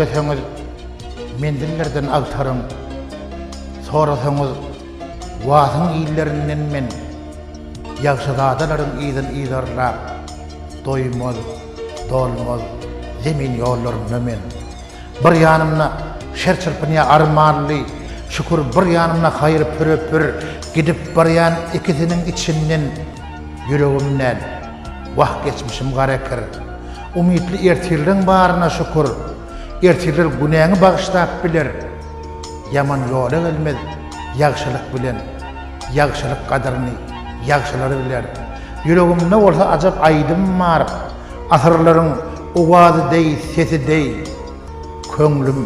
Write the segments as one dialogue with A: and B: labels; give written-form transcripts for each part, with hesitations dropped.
A: gözleseniz mendillerden agtarın, sorasanız wasın iyillerinden men ýagşydadaların ýyzyn ýydarlap doýmaz, dolmaz zemin ýollarynda men bir ýanymda şer çırpynýa armanly şükür bir ýanymda haýyr püröpür gidip barýan ikisiniň içinden yüregimden wah geçmişim garekir umytly ertirliň baryna şükür ertirler günäňi bagyşlap biler yaman ýola gelmez ýagşylyk bilen ýagşylyk gadaryny ýagşylary biler yüregimde bolsa ajap aýdym bar asarlaryň owazy dey sesi dey köňlüm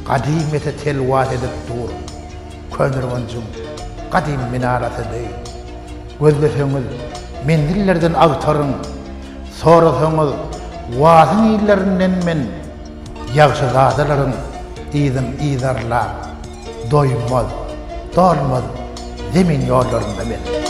A: qadim ete telwat edip dur könürwanjym qadim minarasy dey gözleseňiz mendillerden agtaryň sorasaňyz wasyn ýyllerinden men ýagşydalaryň ýyzyn ýydarlap doýmaz dolmaz zemin ýollarynda men